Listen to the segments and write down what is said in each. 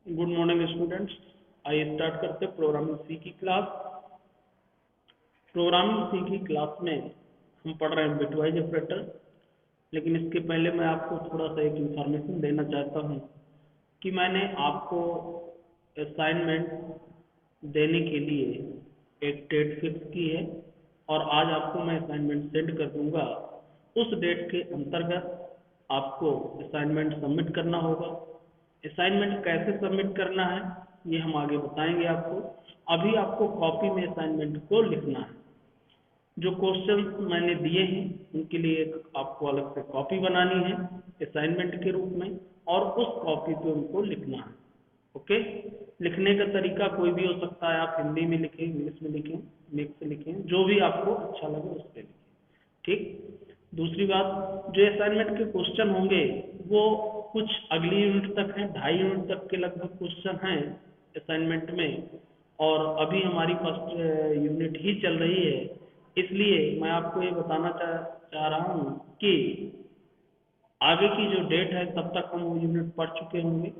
Good morning students. आइए start करते हैं प्रोग्रामिंग सी की क्लास। प्रोग्रामिंग सी की क्लास में हम पढ़ रहे हैं बिटवाइज ऑपरेटर। लेकिन इसके पहले मैं आपको थोड़ा सा एक इंफॉर्मेशन देना चाहता हूँ कि मैंने आपको असाइनमेंट देने के लिए एक डेट फिक्स की है और आज आपको मैं असाइनमेंट सेंड कर दूंगा। उस डेट के अंतर्गत आपको असाइनमेंट सबमिट करना होगा। असाइनमेंट कैसे सबमिट करना है ये हम आगे बताएंगे आपको। अभी आपको कॉपी में असाइनमेंट को लिखना है। जो क्वेश्चन मैंने दिए हैं उनके लिए एक आपको अलग से कॉपी बनानी है असाइनमेंट के रूप में, और उस कॉपी पे उनको लिखना है। ओके, लिखने का तरीका कोई भी हो सकता है। आप हिंदी में लिखें, इंग्लिश में लिखें, मिक्स लिखें, जो भी आपको अच्छा लगे उस पर लिखें। ठीक। दूसरी बात, जो असाइनमेंट के क्वेश्चन होंगे वो कुछ अगली यूनिट तक हैं, 2.5 यूनिट तक के लगभग क्वेश्चन हैं असाइनमेंट में, और अभी हमारी फर्स्ट यूनिट ही चल रही है। इसलिए मैं आपको ये बताना चाह रहा हूँ कि आगे की जो डेट है तब तक हम वो यूनिट पढ़ चुके होंगे।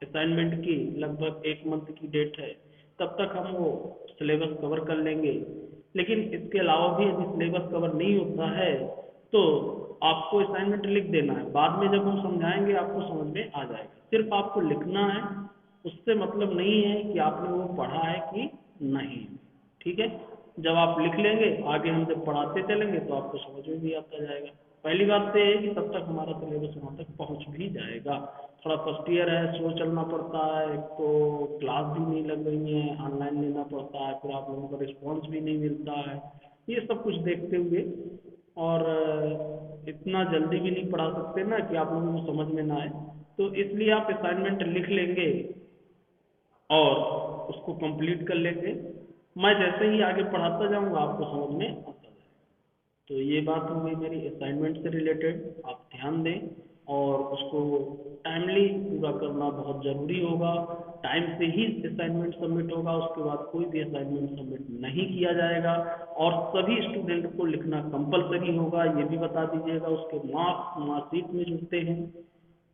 असाइनमेंट की लगभग 1 मंथ की डेट है, तब तक हम वो सिलेबस कवर कर लेंगे। लेकिन इसके अलावा भी यदि सिलेबस कवर नहीं होता है तो आपको असाइनमेंट लिख देना है। बाद में जब हम समझाएंगे आपको समझ में आ जाएगा। सिर्फ आपको लिखना है, उससे मतलब नहीं है कि आपने वो पढ़ा है कि नहीं। ठीक है, जब आप लिख लेंगे आगे हम जब पढ़ाते चलेंगे तो आपको समझ में भी आता जाएगा। पहली बात तो ये है कि तब तक हमारा सिलेबस वहाँ तक पहुँच भी जाएगा। थोड़ा फर्स्ट ईयर है, स्लो चलना पड़ता है, एक तो क्लास भी नहीं लग रही है, ऑनलाइन लेना पड़ता है, फिर आप लोगों का रिस्पॉन्स भी नहीं मिलता है, ये सब कुछ देखते हुए, और इतना जल्दी भी नहीं पढ़ा सकते ना कि आप लोगों को समझ में ना आए। तो इसलिए आप असाइनमेंट लिख लेंगे और उसको कंप्लीट कर लेंगे। मैं जैसे ही आगे पढ़ाता जाऊंगा आपको समझ में आता जाएगा। तो ये बात हो गई मेरी असाइनमेंट से रिलेटेड। आप ध्यान दें और उसको टाइमली पूरा करना बहुत ज़रूरी होगा। टाइम से ही असाइनमेंट सबमिट होगा, उसके बाद कोई भी असाइनमेंट सबमिट नहीं किया जाएगा। और सभी स्टूडेंट को लिखना कंपलसरी होगा, ये भी बता दीजिएगा। उसके मार्क्स मार्कशीट में जुड़ते हैं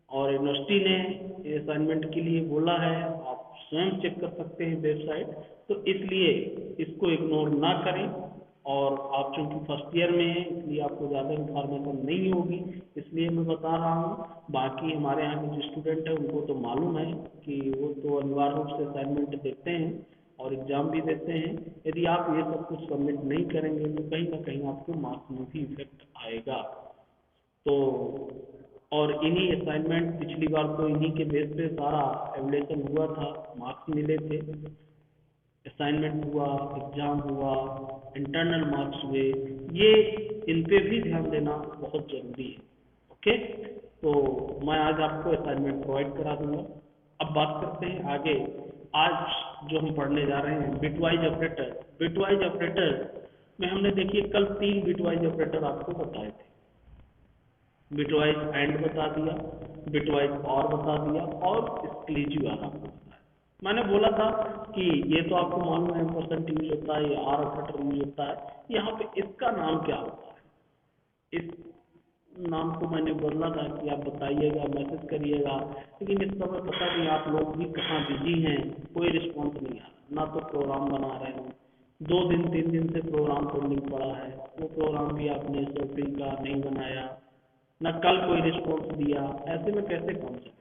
और यूनिवर्सिटी ने असाइनमेंट के लिए बोला है, आप स्वयं चेक कर सकते हैं वेबसाइट। तो इसलिए इसको इग्नोर ना करें। और आप चूंकि फर्स्ट ईयर में हैं इसलिए आपको ज़्यादा इन्फॉर्मेशन नहीं होगी, इसलिए मैं बता रहा हूँ। बाकी हमारे यहाँ के जो स्टूडेंट हैं उनको तो मालूम है कि वो तो अनिवार्य रूप से असाइनमेंट देते हैं और एग्ज़ाम भी देते हैं। यदि आप ये सब कुछ सबमिट नहीं करेंगे तो कहीं ना कहीं आपके मार्क्स में भी इफेक्ट आएगा। तो और इन्हीं असाइनमेंट पिछली बार तो इन्हीं के बेस पे सारा एवलेशन हुआ था, मार्क्स मिले थे। असाइनमेंट हुआ, एग्जाम हुआ, इंटरनल मार्क्स हुए, ये इन पे भी ध्यान देना बहुत ज़रूरी है। ओके, तो मैं आज आपको असाइनमेंट प्रोवाइड करा दूंगा। अब बात करते हैं आगे। आज जो हम पढ़ने जा रहे हैं बिटवाइज ऑपरेटर। बिटवाइज ऑपरेटर में हमने देखिए कल 3 बिटवाइज ऑपरेटर आपको बताए थे। बिटवाइज एंड बता दिया, बिटवाइज और बता दिया, और एक्सक्लूसिव आर आपको बताया। मैंने बोला था कि ये तो आपको मालूम है परसेंट यूज होता है, ये आर ऑपरेटर यूज होता है। यहाँ पे इसका नाम क्या होता है, इस नाम को मैंने बोला था कि आप बताइएगा, मैसेज करिएगा। लेकिन इस समय पता नहीं आप लोग भी कहाँ बिजी हैं, कोई रिस्पॉन्स नहीं आ रहा। ना तो प्रोग्राम बना रहे हैं, 2 दिन 3 दिन से प्रोग्राम पेंडिंग पड़ा है, वो प्रोग्राम भी आपने सॉफ्टवेयर का नहीं बनाया, न कल कोई रिस्पॉन्स दिया। ऐसे में कैसे काम चलेगा।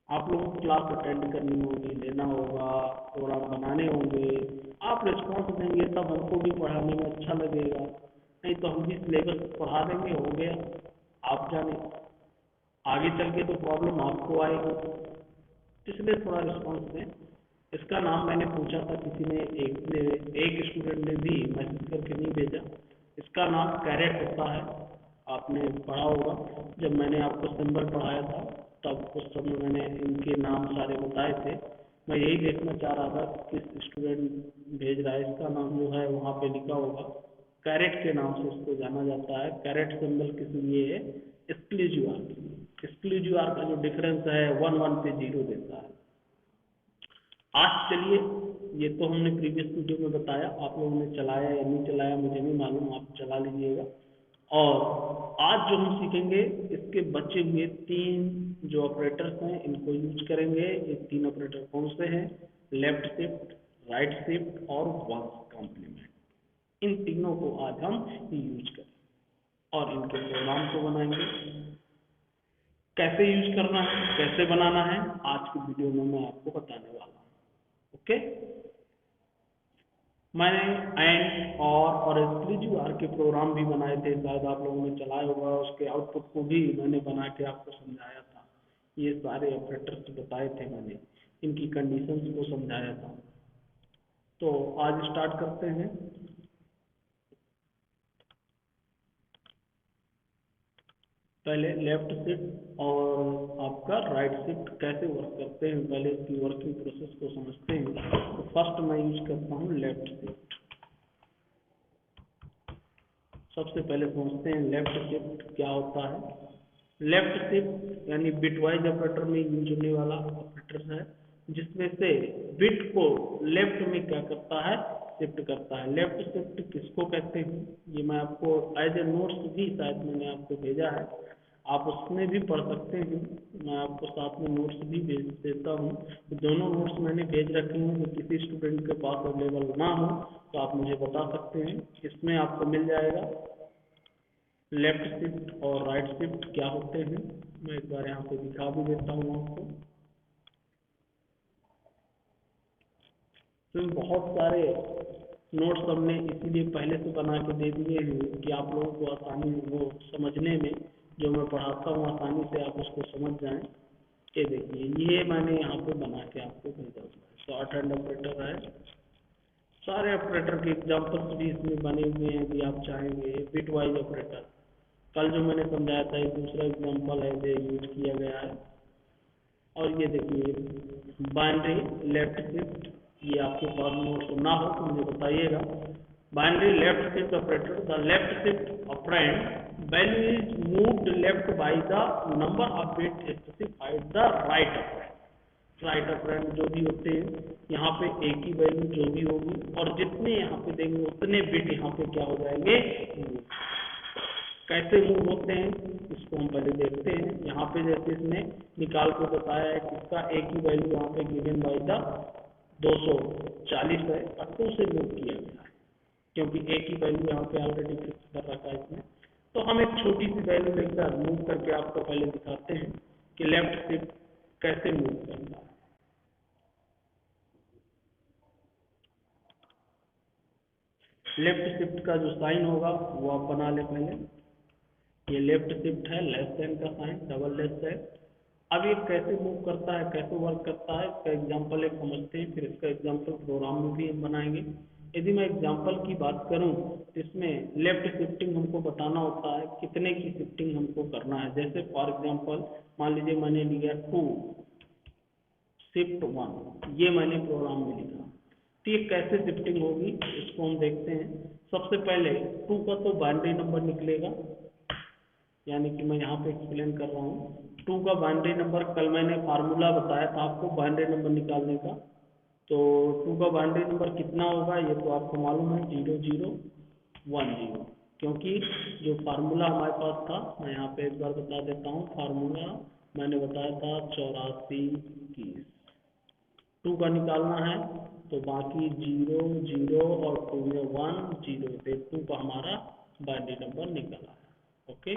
आप लोगों को क्लास अटेंड करनी होगी, लेना होगा, प्रोग्राम बनाने होंगे, आप रिस्पॉन्स देंगे तब हमको भी पढ़ाने में अच्छा लगेगा। नहीं तो हम भी सिलेबस पढ़ा देंगे, हो गया, आप जाने आगे चल के तो प्रॉब्लम आपको आएगी। इसलिए थोड़ा रिस्पॉन्स दें। इसका नाम मैंने पूछा था, किसी ने एक स्टूडेंट ने भी मैसेज करके नहीं भेजा। इसका नाम कैरेट होता है। आपने पढ़ा होगा, जब मैंने आपको सिंबल पढ़ाया था तब उस समय मैंने इनके नाम सारे बताए थे। मैं यही देखना चाह रहा था कि किस स्टूडेंट भेज रहा है। इसका नाम जो है वहाँ पे लिखा होगा, कैरेट के नाम से इसको जाना जाता है। कैरेट सिंबल किस लिए है, एक्सक्लूसिव आर के लिए। एक्सक्लूसिव आर का जो डिफरेंस है 1 1 पे 0 देता है। आज चलिए, ये तो हमने प्रीवियस वीडियो में बताया, आप लोगों ने चलाया या नहीं चलाया मुझे नहीं मालूम, आप चला लीजिएगा। और आज जो हम सीखेंगे इसके बचे हुए 3 जो ऑपरेटर्स हैं इनको यूज करेंगे। ये 3 ऑपरेटर कौन से हैं? लेफ्ट शिफ्ट, राइट शिफ्ट और वंस कॉम्प्लीमेंट। इन तीनों को आज हम यूज करें और इनके प्रोग्राम को बनाएंगे। कैसे यूज करना है, कैसे बनाना है, आज की वीडियो में मैं आपको बताने वाला हूँ। ओके, मैंने एंड और एक्सक्लूसिव आर के प्रोग्राम भी बनाए थे, शायद आप लोगों ने चलाया होगा। उसके आउटपुट को भी मैंने बना के आपको समझाया था। ये सारे ऑपरेटर्स बताए थे मैंने, इनकी कंडीशंस को समझाया था। तो आज स्टार्ट करते हैं। पहले लेफ्ट शिफ्ट और आपका राइट शिफ्ट कैसे वर्क करते हैं, पहले इसकी वर्किंग प्रोसेस को समझते हैं। तो फर्स्ट मैं यूज करता हूँ लेफ्ट शिफ्ट। सबसे पहले समझते हैं लेफ्ट शिफ्ट क्या होता है। लेफ्ट शिफ्ट यानी बिटवाइज ऑपरेटर में यूज होने वाला ऑपरेटर है, जिसमें से बिट को लेफ्ट में क्या करता है, शिफ्ट करता है। लेफ्ट शिफ्ट किसको कहते हैं ये मैं आपको एज ए नोट्स भी शायद मैंने आपको भेजा है, आप उसमें भी पढ़ सकते हैं। मैं आपको साथ में नोट्स भी भेज देता हूँ। तो दोनों नोट्स मैंने भेज रखे हैं, तो किसी स्टूडेंट के पास अवेलेबल ना हो तो आप मुझे बता सकते हैं, इसमें आपको मिल जाएगा लेफ्ट शिफ्ट और राइट शिफ्ट क्या होते हैं। मैं एक बार यहाँ पे दिखा भी देता हूँ आपको। तो बहुत सारे नोट्स हमने इसीलिए पहले से बना के दे दिए हैं कि आप लोगों को आसानी हो समझने में, जो मैं पढ़ाता हूँ आसानी से आप उसको समझ जाएं। ये देखिए, ये मैंने यहाँ पे बना के आपको भेजा हुआ है। शॉर्ट हैंड ऑपरेटर है, सारे ऑपरेटर के एग्जाम्पल्स भी इसमें बने हुए हैं यदि आप चाहेंगे। बिट वाइज ऑपरेटर कल जो मैंने समझाया था, एक दूसरा एग्जाम्पल है जो यूज किया गया है। और ये देखिए बाइनरी लेफ्ट शिफ्ट, ये आपके पास नोट्स ना हो तो मुझे बताइएगा। Binary left shift operator, the left shift operand value is moved left by the number of bit specified the right operand. Right operand जो भी होते हैं यहाँ पे एक ही वैल्यू जो भी होगी, और जितने यहाँ पे देंगे उतने बिट यहाँ पे क्या हो जाएंगे, कैसे मूव होते हैं इसको हम पहले देखते हैं। यहाँ पे जैसे इसने निकाल के बताया है कि इसका एक ही वैल्यू यहाँ पे गिवन बाय द 240 है और 2 से मूव किया गया है, क्योंकि एक ही वैल्यू यहाँ पे ऑलरेडी फिक्स कर रखा है इसमें। तो हम एक छोटी सी वैल्यू लेकर मूव करके आपको पहले दिखाते हैं कि लेफ्ट शिफ्ट कैसे मूव करता है। लेफ्ट शिफ्ट का जो साइन होगा वो आप बना ले पहले। ये लेफ्ट शिफ्ट है, लेस देन का साइन, डबल लेस देन। अब ये कैसे मूव करता है, कैसे वर्क करता है, इसका एग्जांपल एक समझते हैं, फिर इसका एग्जांपल प्रोग्राम में भी हम बनाएंगे। यदि मैं एग्जांपल की बात करूं तो इसमें लेफ्ट शिफ्टिंग हमको बताना होता है, कितने की शिफ्टिंग हमको करना है। जैसे फॉर एग्जांपल मान लीजिए मैंने लिया 2 शिफ्ट 1, ये मैंने प्रोग्राम में लिखा। तो ये कैसे शिफ्टिंग होगी इसको हम देखते हैं। सबसे पहले 2 का तो बाइनरी नंबर निकलेगा, यानी कि मैं यहाँ पे एक्सप्लेन कर रहा हूँ। 2 का बाइनरी नंबर, कल मैंने फार्मूला बताया था आपको बाइनरी नंबर निकालने का। तो 2 का बाइनरी नंबर कितना होगा ये तो आपको मालूम है, 0010। क्योंकि जो फार्मूला हमारे पास था, मैं यहाँ पे एक बार बता देता हूँ। फार्मूला मैंने बताया था 84 2 का निकालना है, तो बाकी 0 0 और 2 में 1 0 से 2 का हमारा बाइनरी नंबर निकला है। ओके,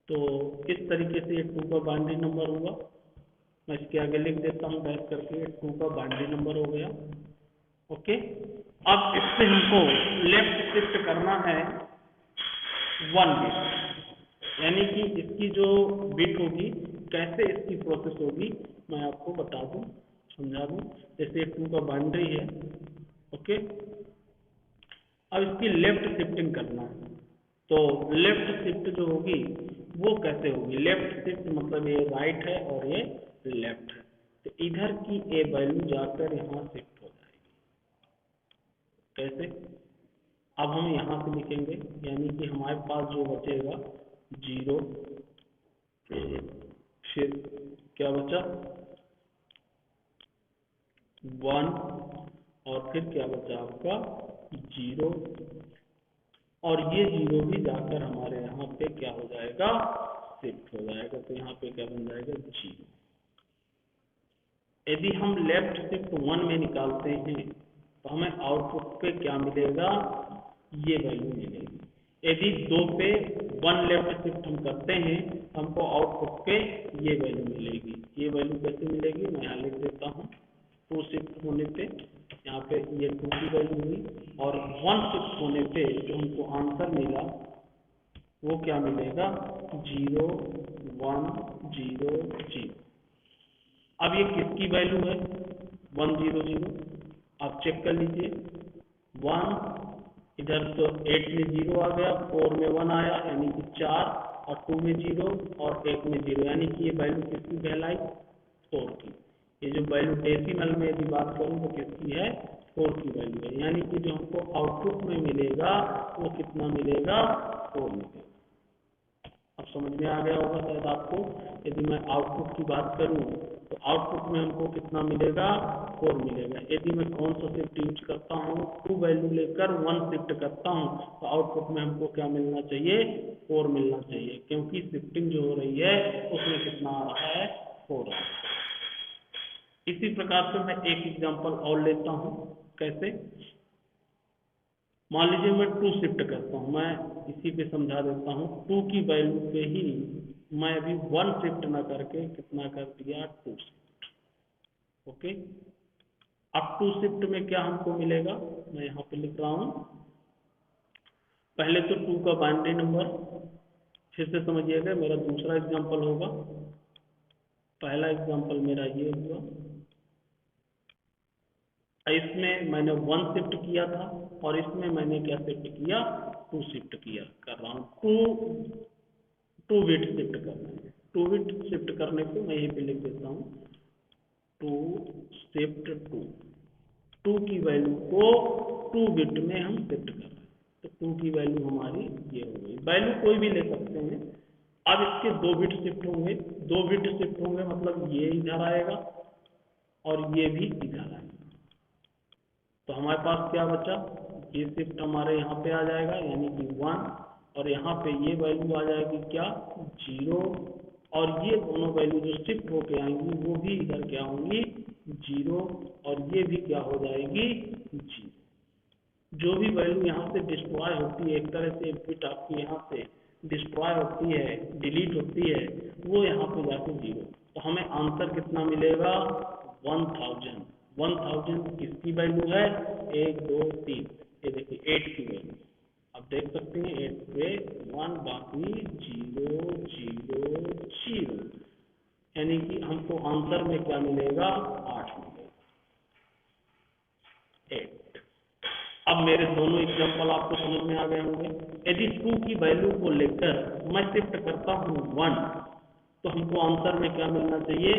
तो इस तरीके से ये 2 का बाइनरी नंबर हुआ। मैं इसके आगे लिख देता हूँ बैक करके, 2 का बाइनरी नंबर हो गया। ओके, अब इससे हमको लेफ्ट शिफ्ट करना है 1 बिट, यानी कि इसकी जो बिट होगी, कैसे इसकी प्रोसेस होगी मैं आपको बता दूं, समझा दूं। जैसे 2 का बाइनरी है, ओके, अब इसकी लेफ्ट शिफ्टिंग करना है। तो लेफ्ट शिफ्ट जो होगी वो कैसे होगी, लेफ्ट शिफ्ट मतलब ये राइट है और ये लेफ्ट है, तो इधर की ए वैल्यू जाकर यहाँ शिफ्ट हो जाएगी। कैसे, अब हम यहाँ से लिखेंगे, यानी कि हमारे पास जो बचेगा 0, फिर क्या बचा 1, और फिर क्या बचा आपका 0, और ये 0 भी जाकर हमारे यहाँ पे क्या हो जाएगा, शिफ्ट हो जाएगा। तो यहाँ पे क्या बन जाएगा 0। यदि हम लेफ्ट शिफ्ट 1 में निकालते हैं तो हमें आउटपुट पे क्या मिलेगा, ये वैल्यू मिलेगी। यदि 2 पे 1 लेफ्ट शिफ्ट हम करते हैं तो हमको आउटपुट पे ये वैल्यू मिलेगी। ये वैल्यू कैसे मिलेगी, मैं यहाँ लिख देता हूँ। 2 शिफ्ट होने पे यहाँ पे ये 2 की वैल्यू हुई, और 1 शिफ्ट होने पे जो हमको आंसर मिला वो क्या मिलेगा, 0 1 0 0। अब ये किसकी वैल्यू है, 1 0 0। आप चेक कर लीजिए, 1 इधर तो 8 में 0 आ गया, 4 में 1 आया, यानी कि 4, और 2 में 0 और 1 में 0, यानी कि ये वैल्यू किसकी कहलाई, 4 की। ये जो वैल्यू डेसिमल में यदि बात करूं तो किसकी है, 4 की वैल्यू है। यानी कि जो हमको आउटपुट में मिलेगा वो कितना मिलेगा, 4 मिलेगा। अब समझ में आ गया होगा शायद आपको। यदि मैं आउटपुट की बात करूं तो आउटपुट में हमको कितना मिलेगा, 4 मिलेगा। यदि मैं कौन सा शिफ्ट यूज करता हूं, 2 वैल्यू लेकर 1 शिफ्ट करता हूं तो आउटपुट में हमको क्या मिलना चाहिए, 4 मिलना चाहिए, क्योंकि शिफ्टिंग जो हो रही है उसमें कितना आ रहा है, 4 आ रहा है। इसी प्रकार से मैं एक एग्जांपल और लेता हूं। कैसे, मान लीजिए मैं 2 शिफ्ट करता हूं, मैं इसी पे समझा देता हूं। 2 की वैल्यू पे ही मैं अभी 1 शिफ्ट ना करके कितना कर दिया, 2 शिफ्ट। ओके, अब 2 शिफ्ट में क्या हमको मिलेगा, मैं यहाँ पे लिख रहा हूं। पहले तो 2 का बाइनरी नंबर, फिर से समझिएगा, मेरा दूसरा एग्जांपल होगा। पहला एग्जांपल मेरा ये हुआ, इसमें मैंने 1 शिफ्ट किया था, और इसमें मैंने क्या शिफ्ट किया, 2 शिफ्ट किया, कर रहा हूँ 2 बिट शिफ्ट करना है। 2 बिट शिफ्ट करने को मैं यहीं पे लिख देता हूँ, 2 शिफ्ट 2 की वैल्यू को 2 बिट में हम शिफ्ट कर रहे हैं। तो 2 की वैल्यू हमारी ये हो गई। वैल्यू कोई भी ले सकते हैं। अब इसके 2 बिट शिफ्ट होंगे, 2 बिट शिफ्ट होंगे मतलब ये इधर आएगा और ये भी इधर आएगा। तो हमारे पास क्या बचा, ये शिफ्ट हमारे यहाँ पे आ जाएगा, यानी कि 1, और यहाँ पे ये वैल्यू आ जाएगी क्या, 0, और ये दोनों वैल्यू जो शिफ्ट होके आएंगी वो भी इधर क्या होंगी, 0, और ये भी क्या हो जाएगी, 0। जो भी वैल्यू यहाँ से डिस्ट्रॉय होती है, एक तरह से बिट आपकी यहाँ से डिस्ट्रॉय होती है, डिलीट होती है, वो यहाँ पे जाके 0। तो हमें आंसर कितना मिलेगा, 1000। 1000 किसकी वैल्यू है, 1 2 3, ये देखिए 8 की वैल्यू। अब देख सकते हैं 8 पे 1, बाकी 0 0 0, यानी कि हमको आंसर में क्या मिलेगा, 8 मिलेगा, 8। अब मेरे दोनों एग्जांपल आपको समझ में आ गए होंगे। यदि 2 की वैल्यू को लेकर मैं शिफ्ट करता हूं 1, तो हमको आंसर में क्या मिलना चाहिए,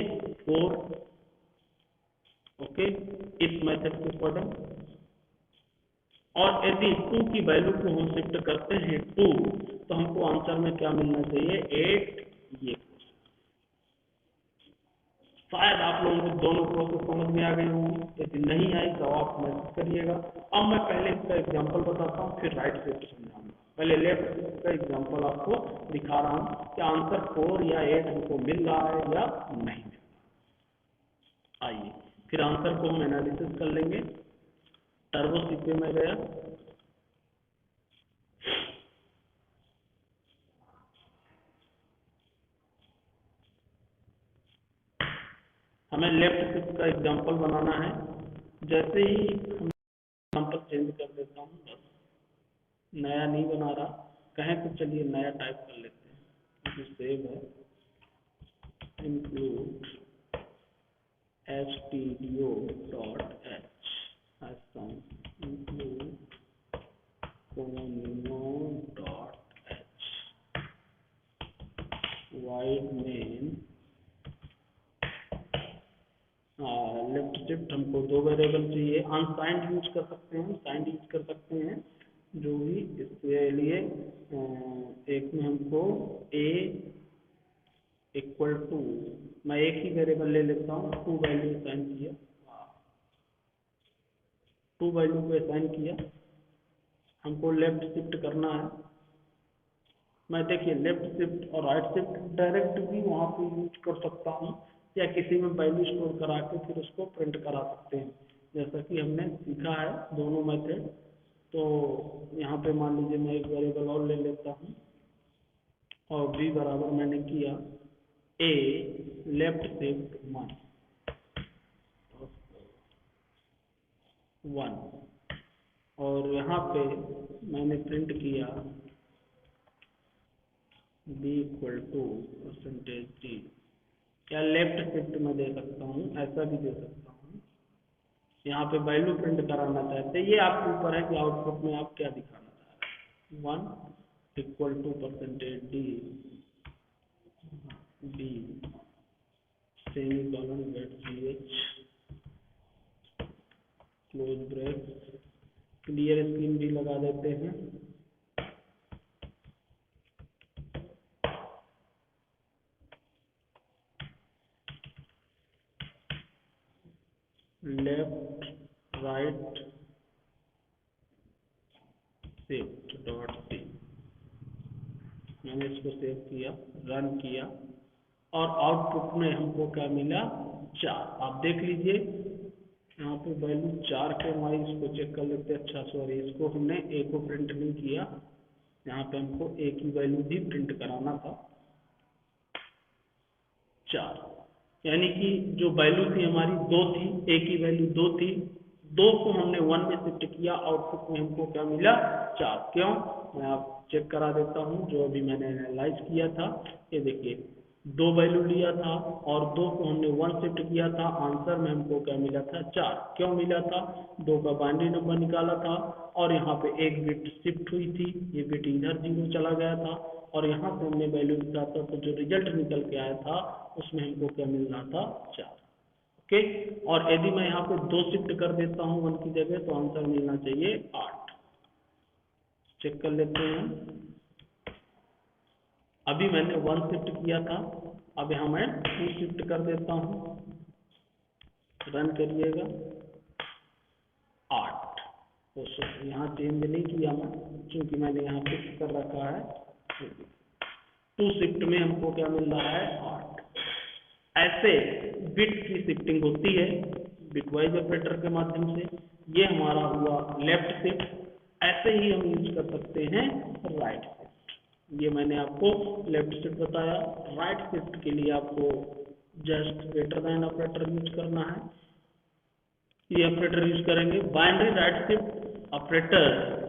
4। ओके, इस मेथड के अकॉर्डिंग। और यदि 2 की वैल्यू को हम शिफ्ट करते हैं 2, तो हमको आंसर में क्या मिलना चाहिए, 8। ये शायद आप लोगों को दोनों प्रोसेस समझ में आ गई होंगी। यदि नहीं आई तो आप मैसेज करिएगा। अब मैं पहले इसका एग्जांपल बताता हूँ, फिर राइट शिफ्ट समझाऊंगा। पहले लेफ्ट शिफ्ट का एग्जांपल आपको दिखा रहा हूँ कि आंसर 4 या 8 हमको मिल रहा है या नहीं मिल रहा। आइए फिर आंसर को हम एनालिसिस कर लेंगे। टर्बो सीपी में गया, हमें लेफ्ट शिफ्ट का एग्जांपल बनाना है। जैसे ही हम एग्जांपल चेंज कर देता हूँ, बस नया नहीं बना रहा, कहें तो चलिए नया टाइप कर लेते हैं। जो सेव है, include stdio.h, ऐसा include conino.h, void main। Left shift हमको 2 वेरिएबल चाहिए, अनसाइंड यूज कर सकते हैं, साइंड यूज कर सकते हैं, जो भी। इसके लिए एक में हमको a इक्वल टू, मैं एक ही वेरिएबल ले लेता हूँ, 2 वैल्यू साइन किया, टू वैल्यू को असाइन किया, हमको लेफ्ट शिफ्ट करना है। मैं देखिए लेफ्ट शिफ्ट और राइट शिफ्ट डायरेक्ट भी वहाँ पे यूज कर सकता हूँ, या किसी में वैल्यू स्टोर करा के फिर उसको प्रिंट करा सकते हैं, जैसा कि हमने सीखा है दोनों मेथड। तो यहाँ पे मान लीजिए मैं एक वेरिएबल और ले लेता हूँ, और b बराबर मैंने किया a लेफ्ट शिफ्ट 1, और यहाँ पे मैंने प्रिंट किया b इक्वल टू %d, या लेफ्ट शिफ्ट में दे सकता हूँ, ऐसा भी दे सकता हूँ। यहाँ पे वैल्यू प्रिंट कराना चाहते हैं, ये आपके ऊपर है कि आउटपुट में आप क्या दिखाना चाह रहे हैं। 1 equal to %d b semicolon ch close brace, clear screen भी लगा देते हैं। Left right shift dot C, मैंने इसको सेव किया, रन किया, और आउटपुट में हमको क्या मिला 4। आप देख लीजिए यहाँ पे वैल्यू 4 के हमारी, इसको चेक कर लेते हैं। अच्छा सॉरी, इसको हमने ए को प्रिंट नहीं किया, यहाँ पे हमको ए की वैल्यू भी प्रिंट कराना था 4, यानी कि जो वैल्यू थी हमारी 2 थी, ए की वैल्यू 2 थी, 2 को हमने 1 में शिफ्ट किया, आउटपुट में हमको क्या मिला 4। क्यों, मैं आप चेक करा देता हूँ जो अभी मैंने एनालाइज किया था। ये देखिए 2 वैल्यू लिया था और 2 को हमने 1 शिफ्ट किया था, आंसर में हमको क्या मिला था 4। क्यों मिला था, 2 का बाइनरी नंबर निकाला था, और यहाँ पे एक बिट शिफ्ट हुई थी, ये बिट इधर 0 चला गया था, और यहाँ से हमने वैल्यू लिखा था, तो जो रिजल्ट निकल के आया था उसमें हमको क्या मिल रहा था 4। ओके, और यदि मैं यहाँ पे 2 शिफ्ट कर देता हूँ 1 की जगह, तो आंसर मिलना चाहिए 8। चेक कर लेते हैं, अभी मैंने 1 शिफ्ट किया था, अब यहाँ मैं 2 शिफ्ट कर देता हूँ, रन करिएगा 8। तो यहाँ चेंज नहीं किया मैं, क्योंकि मैंने यहाँ शिफ्ट कर रखा है। 2 शिफ्ट में हमको क्या मिल रहा है 8। ऐसे बिट की शिफ्टिंग होती है बिटवाइज ऑपरेटर के माध्यम से। ये हमारा हुआ लेफ्ट शिफ्ट। ऐसे ही हम यूज कर सकते हैं राइट शिफ्ट। ये मैंने आपको लेफ्ट शिफ्ट बताया। राइट शिफ्ट के लिए आपको just greater than operator use करना है, ये ऑपरेटर यूज करेंगे। Binary right shift operator,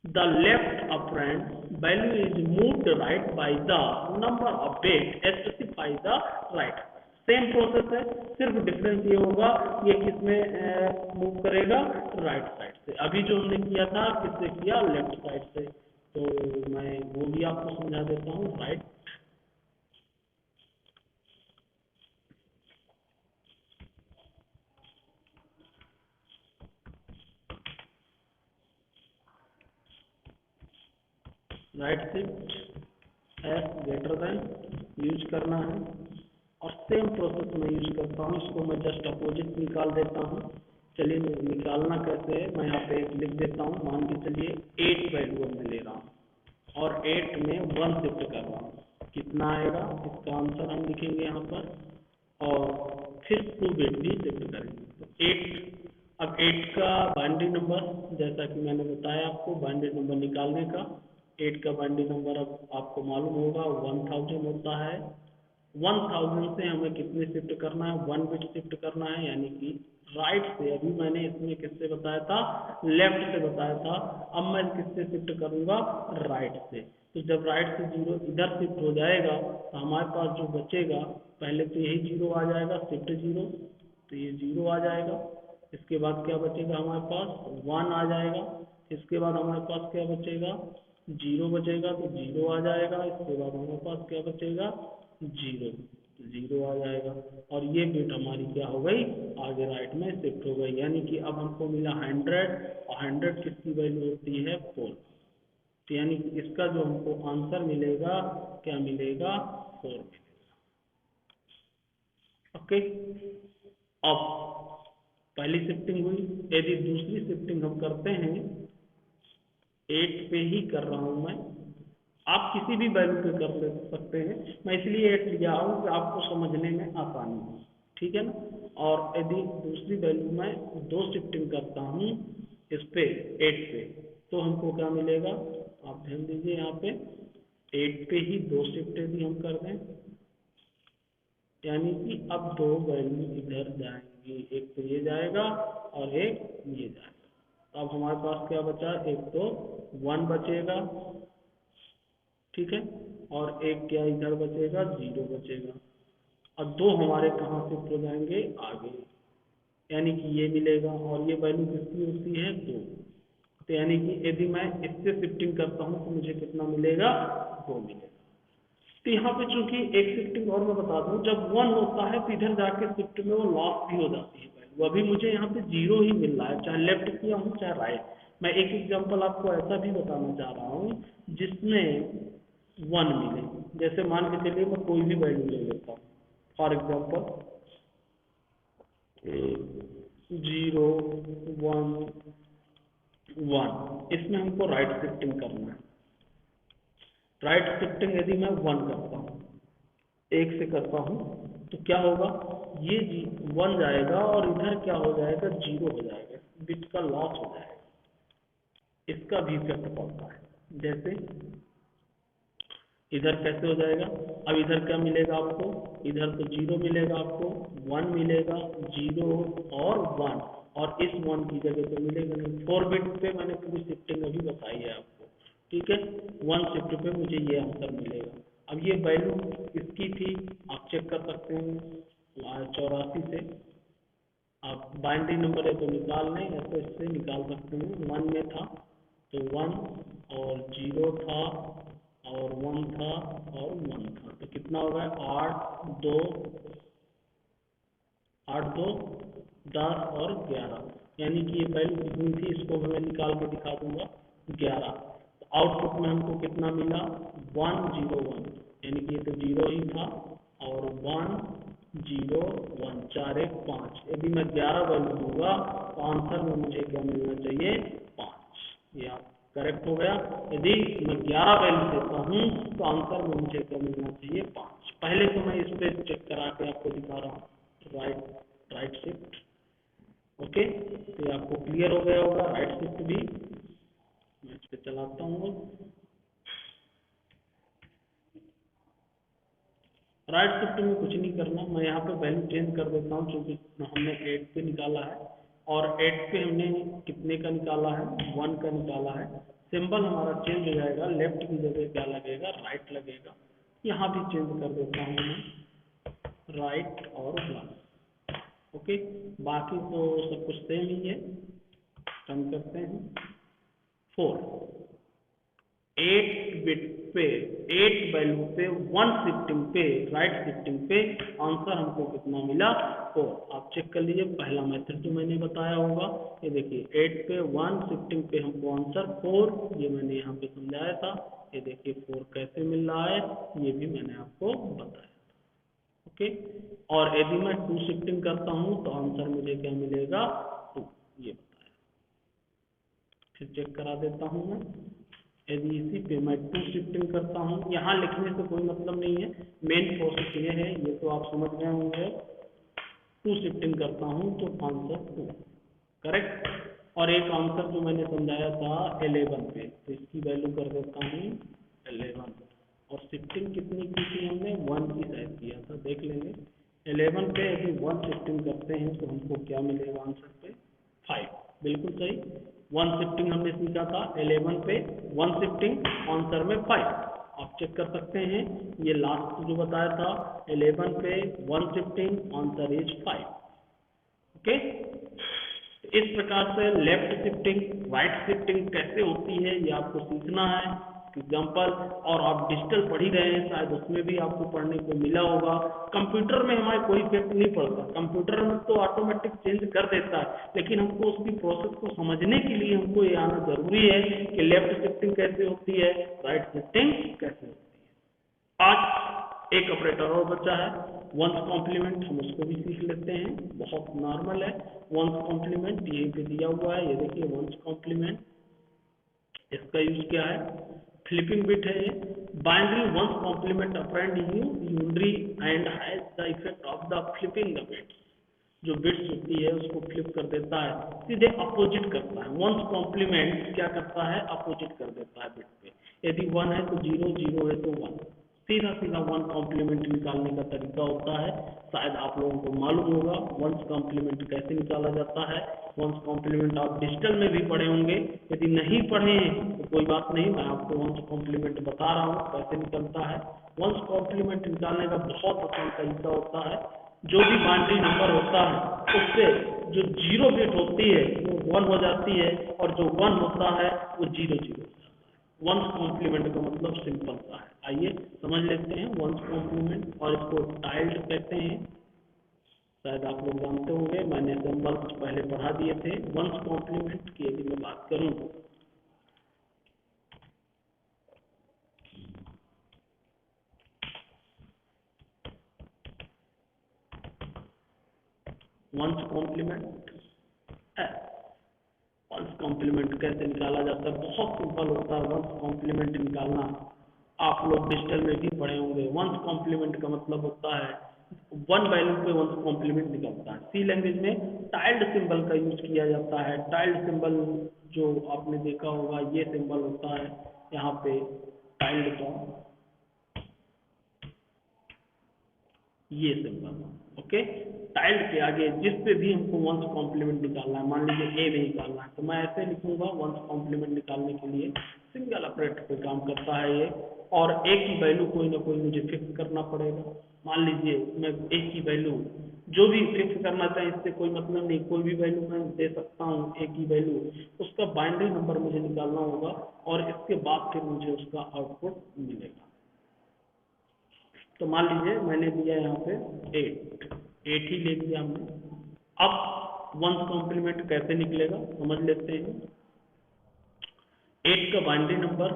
the left operand value is moved right by the number of bit specify the right। Same process है, सिर्फ डिफरेंस ये होगा ये किस में मूव करेगा, राइट साइड से। अभी जो हमने किया था किससे किया, लेफ्ट साइड से। तो मैं वो भी आपको समझा देता हूँ। Right right shift S greater than use करना है, और सेम प्रोसेस में यूज करता हूँ। इसको मैं जस्ट अपोजिट निकाल देता हूँ। चलिए निकालना कैसे है, मैं यहाँ पे लिख देता हूँ। मान के चलिए 8 वैल्यू मैं ले रहा हूँ और 8 में 1 शिफ्ट कर रहा हूँ, कितना आएगा इसका आंसर हम लिखेंगे यहाँ पर, और फिर 2 बिट भी शिफ्ट करेंगे तो 8। अब 8 का बाइनरी नंबर, जैसा कि मैंने बताया आपको बाइनरी नंबर निकालने का, 8 का बाइनरी नंबर अब आपको मालूम होगा 1000 होता है। 1000 से हमें कितने शिफ्ट करना है, 1 बिट शिफ्ट करना है, यानी कि राइट से। अभी मैंने इसमें किससे बताया था, लेफ्ट से बताया था। अब मैं किससे शिफ्ट करूंगा, राइट से। तो जब राइट से 0 इधर शिफ्ट हो जाएगा तो हमारे पास जो बचेगा, पहले तो यही 0 आ जाएगा, शिफ्ट 0, तो ये 0 आ जाएगा। इसके बाद क्या बचेगा हमारे पास, 1 आ जाएगा। इसके बाद हमारे पास क्या बचेगा, 0 बचेगा, तो 0 आ जाएगा। इसके बाद हमारे पास क्या बचेगा, 0, 0 आ जाएगा। और ये बिट हमारी क्या हो गई, आगे राइट में शिफ्ट हो गई। यानी कि अब हमको मिला 100, और 100 किसकी वैल्यू होती है 4। तो यानी कि इसका जो हमको आंसर मिलेगा, क्या मिलेगा, 4 मिलेगा। ओके, अब पहली शिफ्टिंग हुई। यदि दूसरी शिफ्टिंग हम करते हैं, 8 पे ही कर रहा हूं मैं, आप किसी भी वैल्यू पे कर सकते हैं, मैं इसलिए 8 लिया हूं कि आपको समझने में आसानी हो, ठीक है ना। और यदि दूसरी वैल्यू में 2 शिफ्टिंग करता हूं इस पे 8 पे, तो हमको क्या मिलेगा, आप ध्यान दीजिए यहाँ पे 8 पे ही 2 शिफ्ट यदि हम कर दें, यानी कि अब 2 वैल्यू इधर जाएंगी, एक तो ये जाएगा और एक ये जाएगा। अब हमारे पास क्या बचा, एक तो 1 बचेगा, ठीक है, और एक क्या इधर बचेगा, 0 बचेगा। अब 2 हमारे कहाँ शिफ्ट हो जाएंगे, आगे, यानी कि ये मिलेगा, और ये वैल्यू किसकी होती है, 2। तो यानी कि यदि मैं इससे शिफ्टिंग करता हूँ तो मुझे कितना मिलेगा, 2 मिलेगा। तो यहाँ पे चूंकि एक शिफ्टिंग और मैं बता दूं, जब 1 होता है तो इधर जाके शिफ्ट में वो लॉस भी हो जाती है वैल्यू। अभी मुझे यहाँ पे 0 ही मिल रहा है, चाहे लेफ्ट किया हूँ चाहे राइट। मैं एक एग्जांपल आपको ऐसा भी बताना चाह रहा हूँ जिसमें 1 मिले। जैसे मान के चलिए मैं कोई भी वैल्यू ले लेता हूँ, फॉर एग्जाम्पल 0 1 1, इसमें हमको राइट शिफ्टिंग करना है। राइट शिफ्टिंग यदि मैं 1 करता हूँ, 1 से करता हूँ, तो क्या होगा, ये 1 जाएगा और इधर क्या हो जाएगा, 0 हो जाएगा, बिट का लॉस हो जाएगा। इसका भी इफेक्ट पड़ता है। जैसे इधर कैसे हो जाएगा, अब इधर क्या मिलेगा आपको, इधर तो 0 मिलेगा आपको, 1 मिलेगा, 0 और 1, और इस 1 की जगह तो मिलेगा नहीं। 4 बिट पे मैंने पूरी शिफ्टिंग अभी बताई है आपको, ठीक है। 1 शिफ्ट पे मुझे ये आंसर मिलेगा। अब ये वैल्यू किसकी थी, आप चेक कर सकते हैं, 84 से आप बाइनरी नंबर है तो निकाल लें, या तो इससे निकाल सकते हैं। 1 में था तो 1 और 0 था और 1 था और 1 था, तो कितना हो गया, 8 2 10 और 11, यानी कि ये वैल्यू कितनी थी, इसको मैं निकाल के दिखा दूंगा, 11। तो आउटपुट में हमको कितना मिला, 1 0 1, यानी कि ये तो 0 ही था, और 1 0 1, 4 1 5। यदि मैं 11 वैल्यू दूंगा तो आंसर में मुझे क्या मिलना चाहिए, 5। ये आप करेक्ट हो गया। यदि मैं 11 वैल्यू देता हूँ तो आंसर में मुझे क्या मिलना चाहिए, 5। पहले तो मैं इस पर चेक करा के आपको दिखा रहा हूँ, राइट शिफ्ट, ओके। तो ये आपको क्लियर हो गया होगा, राइट शिफ्ट भी। मैं इस पे चलाता हूँ, राइट शिफ्ट में कुछ नहीं करना, मैं यहाँ पे वैल्यू चेंज कर देता हूँ, क्योंकि हमने 8 पे निकाला है, और 8 पे हमने कितने का निकाला है, 1 का निकाला है। सिंबल हमारा चेंज हो जाएगा, लेफ्ट की जगह क्या लगेगा, राइट लगेगा। यहाँ भी चेंज कर देता हूँ मैं, राइट और 1, ओके। बाकी तो सब कुछ सेम ही है, रन करते हैं। 4 8 बिट पे, 8 वैल्यू पे 1 शिफ्टिंग पे, राइट शिफ्टिंग पे आंसर हमको कितना मिला, 4। आप चेक कर लीजिए, पहला मेथड जो मैंने बताया होगा, ये देखिए 8 पे 1 शिफ्टिंग पे हमको आंसर 4, ये मैंने यहाँ पे समझाया था। ये देखिए 4 कैसे मिल रहा है, ये भी मैंने आपको बताया, ओके। और यदि मैं 2 शिफ्टिंग करता हूँ तो आंसर मुझे क्या मिलेगा, 2, ये बताया। फिर चेक करा देता हूँ मैं, यदि इसी पे मैं 2 शिफ्टिंग करता हूँ, यहाँ लिखने से कोई मतलब नहीं है, मेन प्रोसेस ये है, ये तो आप समझ गए होंगे। 2 शिफ्टिंग करता हूँ तो आंसर 2, करेक्ट। और एक आंसर जो मैंने समझाया था 11 पे, तो इसकी वैल्यू कर देता हूँ 11, और शिफ्टिंग कितनी की थी हमने, 1 की शायद किया था, देख लेंगे। 11 पे यदि 1 शिफ्टिंग करते हैं तो हमको क्या मिलेगा आंसर पे, 5, बिल्कुल सही। 1 शिफ्टिंग हमने सीखा था 11 पे, 1 शिफ्टिंग आंसर में 5। आप चेक कर सकते हैं, ये लास्ट जो बताया था 11 पे 1 शिफ्टिंग आंसर इज 5, ओके। इस प्रकार से लेफ्ट शिफ्टिंग, राइट शिफ्टिंग कैसे होती है ये आपको सीखना है, एग्जाम्पल। और आप डिजिटल पढ़ ही रहे हैं, शायद उसमें भी आपको पढ़ने को मिला होगा। कंप्यूटर में हमारे कोई इफेक्ट नहीं पड़ता, कंप्यूटर में तो ऑटोमेटिक चेंज कर देता है, लेकिन हमको उसकी प्रोसेस को समझने के लिए हमको ये आना जरूरी है कि लेफ्ट शिफ्टिंग कैसे होती है, राइट शिफ्टिंग कैसे होती है। आज एक ऑपरेटर और बचा है, वंस कॉम्प्लीमेंट हम उसको भी सीख लेते हैं, बहुत नॉर्मल है। वंस कॉम्प्लीमेंट यहीं पे दिया हुआ है, ये देखिए वंस कॉम्प्लीमेंट, इसका यूज क्या है, फ्लिपिंग बिट है ये। Binary ones complement operand unary and has the effect of the flipping the bits, जो बिट्स होती है उसको फ्लिप कर देता है, सीधे अपोजिट करता है। वंस कॉम्प्लीमेंट क्या करता है, अपोजिट कर देता है बिट पे। यदि 1 है तो 0, 0 है तो 1, सीधा सीधा वन कॉम्प्लीमेंट निकालने का तरीका होता है। शायद आप लोगों को मालूम होगा वंस कॉम्प्लीमेंट कैसे निकाला जाता है। वंस कॉम्प्लीमेंट आप डिजिटल में भी पढ़े होंगे, यदि नहीं पढ़े हैं तो कोई बात नहीं, मैं आपको वंस कॉम्प्लीमेंट बता रहा हूँ कैसे निकलता है। वंस कॉम्प्लीमेंट निकालने का बहुत आसान तरीका होता है। जो भी बाइनरी नंबर होता है उससे जो 0 बिट होती है वो 1 हो जाती है, और जो 1 होता है वो 0, 0 हो जाता है। वंस कॉम्प्लीमेंट का मतलब सिंपल सा है। आइए समझ लेते हैं वंस कॉम्प्लीमेंट, और इसको टाइल्ड कहते हैं, शायद आप लोग जानते होंगे, मैंने सिंबल कुछ पहले पढ़ा दिए थे। वंस कॉम्प्लीमेंट की यदि मैं बात करूं, वंस कॉम्प्लीमेंट वंस कॉम्प्लीमेंट कैसे निकाला जाता है, बहुत सिंपल होता है वंस कॉम्प्लीमेंट निकालना। आप लोग डिजिटल में भी पढ़े होंगे। वंस कॉम्प्लीमेंट का मतलब होता है 1 वैल्यू पे वंस कॉम्प्लीमेंट निकलता है। सी लैंग्वेज में टाइल्ड सिंबल का यूज किया जाता है। टाइल्ड सिंबल जो आपने देखा होगा, ये सिंबल होता है यहाँ पे टाइल्ड का, ये सिंबल, ओके। टाइल्ड के आगे जिस पे भी हमको वंस कॉम्प्लीमेंट निकालना है, मान लीजिए ए में निकालना है, तो मैं ऐसे लिखूंगा वंस कॉम्प्लीमेंट निकालने के लिए सिंगल ऑपरेटर पे काम करता है ये, और ए की वैल्यू कोई ना कोई मुझे फिक्स करना पड़ेगा। मान लीजिए मैं ए की वैल्यू जो भी फिक्स करना चाहे, इससे कोई मतलब नहीं, कोई भी वैल्यू मैं दे सकता हूँ ए की वैल्यू, उसका बाइनरी नंबर मुझे निकालना होगा, और इसके बाद फिर मुझे उसका आउटपुट मिलेगा। तो मान लीजिए मैंने दिया यहाँ पे 8 ही ले लिया हमने। अब वंस कॉम्प्लीमेंट कैसे निकलेगा समझ लेते हैं। 8 का बाइनरी नंबर,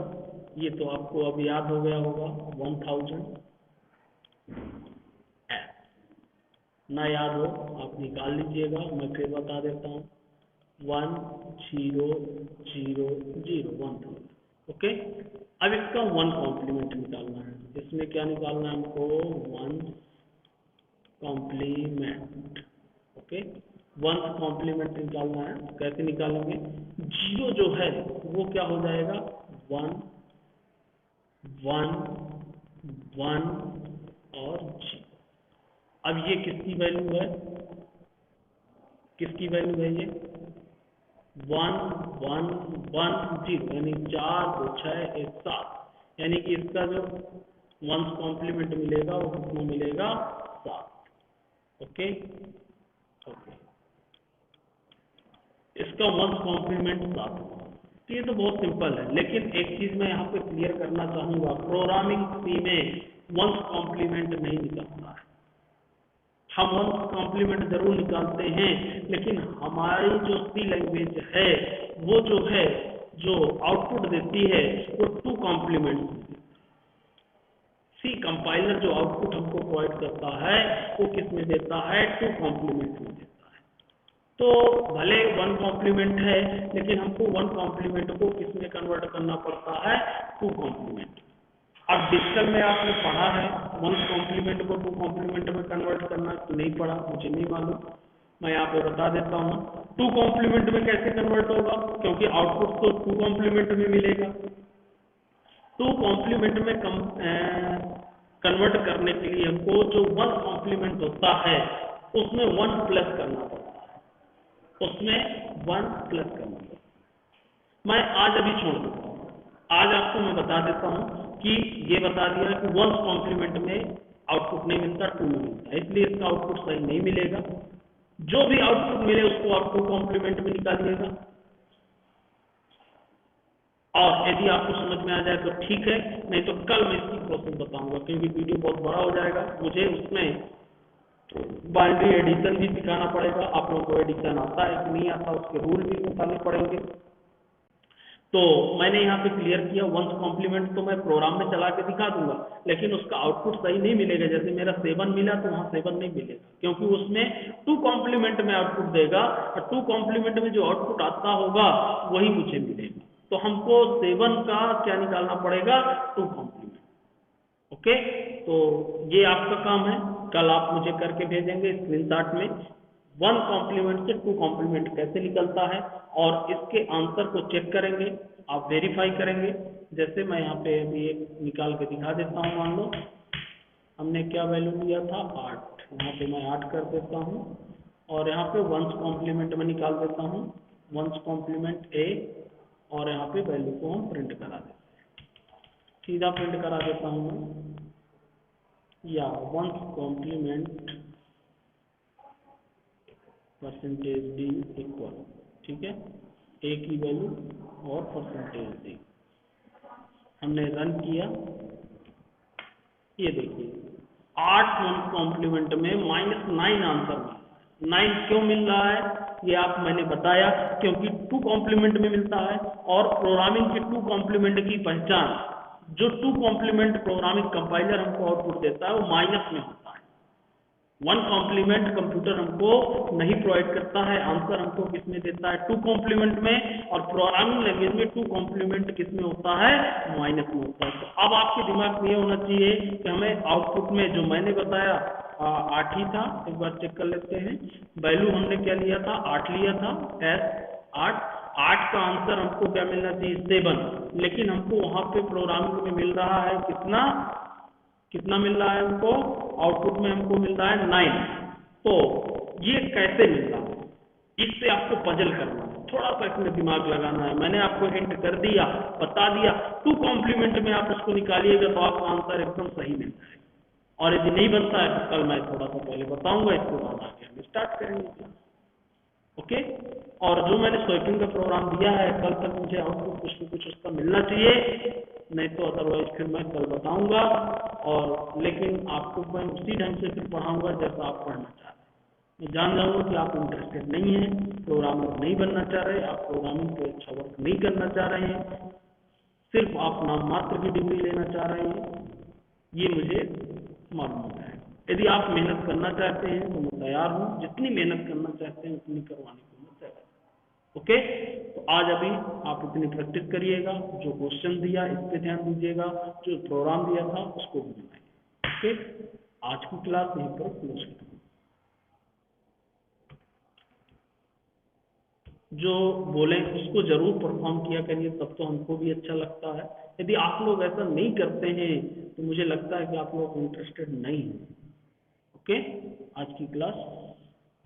ये तो आपको अब याद हो गया होगा, 1000। ना याद हो आप निकाल लीजिएगा, मैं फिर बता देता हूँ, 1000, 1000, ओके। अब इसका वन कॉम्प्लीमेंट निकालना है। इसमें क्या निकालना है हमको, one complement, okay. One complement निकालना है, कैसे निकालेंगे, 0 जो है वो क्या हो जाएगा, 1, 1, 1 और 0। अब ये किसकी वैल्यू है, किसकी वैल्यू है ये, 1, 1, 1, 0, यानी 4, 2, 6, 1, 7, यानी कि इसका जो वंस कॉम्प्लीमेंट मिलेगा वो कितना मिलेगा, 7, ओके ओके। इसका वंस कॉम्प्लीमेंट 7। तो ये तो बहुत सिंपल है, लेकिन एक चीज मैं यहाँ पे क्लियर करना चाहूंगा, प्रोग्रामिंग सी में वंस कॉम्प्लीमेंट नहीं निकलता है। हम वंस कॉम्प्लीमेंट जरूर निकालते हैं, लेकिन हमारी जो सी लैंग्वेज है वो जो है, जो आउटपुट देती है वो 2 कॉम्प्लीमेंट। सी कंपाइलर जो आउटपुट हमको प्रोवाइड करता है वो किस में देता है, 2 कॉम्प्लीमेंट में देता है। तो भले 1 कॉम्प्लीमेंट है, लेकिन हमको 1 कॉम्प्लीमेंट को किस में कन्वर्ट करना पड़ता है, 2 कॉम्प्लीमेंट। अब डिजिटल में आपने पढ़ा है 1 कॉम्प्लीमेंट को 2 कॉम्प्लीमेंट में कन्वर्ट करना, तो नहीं पढ़ा, मुझे नहीं मालूम, मैं यहाँ पे बता देता हूँ 2 कॉम्प्लीमेंट में कैसे कन्वर्ट होगा, क्योंकि आउटपुट तो 2 कॉम्प्लीमेंट में मिलेगा। 2 कॉम्प्लीमेंट में कन्वर्ट करने के लिए हमको जो 1 कॉम्प्लीमेंट होता है उसमें 1 प्लस करना पड़ता है, उसमें 1 प्लस करना पड़ता है। मैं आज अभी छोड़ देता हूँ, आज आपको मैं बता देता हूँ कि ये बता दिया कि 1 कॉम्प्लीमेंट में आउटपुट नहीं मिलता, 2 में मिलता है, इसलिए इसका आउटपुट सही नहीं मिलेगा। जो भी आउटपुट मिले उसको आप 2 कॉम्प्लीमेंट में निकालिएगा, और यदि आपको समझ में आ जाए तो ठीक है, नहीं तो कल मैं इसकी प्रोसेस बताऊंगा, क्योंकि वीडियो बहुत बड़ा हो जाएगा, मुझे उसमें बाइनरी एडिशन भी सिखाना पड़ेगा। आप लोगों को एडिशन आता है कि नहीं आता, उसके रूल भी बताने पड़ेंगे। तो मैंने यहाँ पे क्लियर किया वंस कॉम्प्लीमेंट तो मैं प्रोग्राम में चला के दिखा दूंगा, लेकिन उसका आउटपुट सही नहीं मिलेगा। जैसे मेरा 7 मिला तो वहाँ 7 नहीं मिलेगा, क्योंकि उसमें 2 कॉम्प्लीमेंट में आउटपुट देगा, और 2 कॉम्प्लीमेंट में जो आउटपुट आता होगा वही मुझे मिलेगा। तो हमको 7 का क्या निकालना पड़ेगा, 2 कॉम्प्लीमेंट। ओके, तो ये आपका काम है, कल आप मुझे करके भेजेंगे स्क्रीनशॉट में 1 कॉम्प्लीमेंट से 2 कॉम्प्लीमेंट कैसे निकलता है, और इसके आंसर को चेक करेंगे, आप वेरीफाई करेंगे। जैसे मैं यहाँ पे अभी एक निकाल के दिखा देता हूँ। मान लो हमने क्या वैल्यू लिया था, 8, यहाँ पे मैं 8 कर देता हूँ, और यहाँ पे 1 कॉम्प्लीमेंट में निकाल देता हूँ, 1 कॉम्प्लीमेंट ए, और यहाँ पे वैल्यू को हम प्रिंट करा देते हैं, सीधा प्रिंट करा देता हूँ मैं, या 1 कॉम्प्लीमेंट परसेंटेज डी इक्वल, ठीक है, ए की वैल्यू और परसेंटेज डी। हमने रन किया, ये देखिए 8 1 कॉम्प्लीमेंट में -9 आंसर मिला है। 9 क्यों मिल रहा है ये आप मैंने बताया, क्योंकि 2 कॉम्प्लीमेंट में मिलता है, और प्रोग्रामिंग के 2 कॉम्प्लीमेंट की पहचान, जो 2 कॉम्प्लीमेंट प्रोग्रामिंग कंपाइलर हमको आउटपुट देता है वो माइनस में होता है। 1 कॉम्प्लीमेंट कंप्यूटर हमको नहीं प्रोवाइड करता है, आंसर हमको किस में देता है, 2 कॉम्प्लीमेंट में, और प्रोग्रामिंग लैंग्वेज में 2 कॉम्प्लीमेंट किस में होता है, माइनस में होता है। तो अब आपके दिमाग में ये होना चाहिए कि हमें आउटपुट में जो मैंने बताया 8 ही था, एक बार चेक कर लेते हैं। वैल्यू हमने क्या लिया था, 8 लिया था, एस 8 का आंसर हमको क्या मिलना चाहिए, 7, लेकिन हमको वहां पे प्रोग्रामिंग में मिल रहा है कितना मिल रहा है हमको, आउटपुट में हमको मिल रहा है 9। तो ये कैसे मिल रहा है, इससे आपको पजल करना है, थोड़ा सा इसमें दिमाग लगाना है। मैंने आपको हिंट कर दिया, बता दिया, 2 कॉम्प्लीमेंट में आप उसको निकालिएगा तो आपका आंसर एकदम सही मिल जाएगा। और यदि नहीं बनता है तो कल मैं थोड़ा सा पहले बताऊंगा, इसके बाद आगे हम स्टार्ट करेंगे। ओके, और जो मैंने स्वैपिंग का प्रोग्राम दिया है, कल तक मुझे आउटपुट कुछ न कुछ उसका मिलना चाहिए, नहीं तो अदरवाइज फिर मैं कल बताऊंगा। और लेकिन आपको मैं उसी ढंग से फिर पढ़ाऊंगा जैसा आप पढ़ना चाह रहे हैं। मैं जान जाऊंगा कि आप इंटरेस्टेड नहीं हैं, प्रोग्रामर नहीं बनना चाह रहे, आप प्रोग्रामिंग पे अच्छा वर्क नहीं करना चाह रहे हैं, सिर्फ आप नाम मात्र की डिग्री लेना चाह रहे हैं, ये मुझे मालूम है। यदि आप मेहनत करना चाहते हैं तो मैं तैयार हूँ, जितनी मेहनत करना चाहते हैं उतनी करवाने को मैं तैयार हूँ। ओके, तो आज अभी आप इतनी प्रैक्टिस करिएगा, जो क्वेश्चन दिया इस पे ध्यान दीजिएगा, जो प्रोग्राम दिया था उसको भी बनाइए। ओके, आज की क्लास यहीं पर क्लोज करेंगे। जो बोलें उसको जरूर परफॉर्म किया करिए, तब तो हमको भी अच्छा लगता है। यदि आप लोग ऐसा नहीं करते हैं तो मुझे लगता है कि आप लोग इंटरेस्टेड नहीं हैं। ओके, आज की क्लास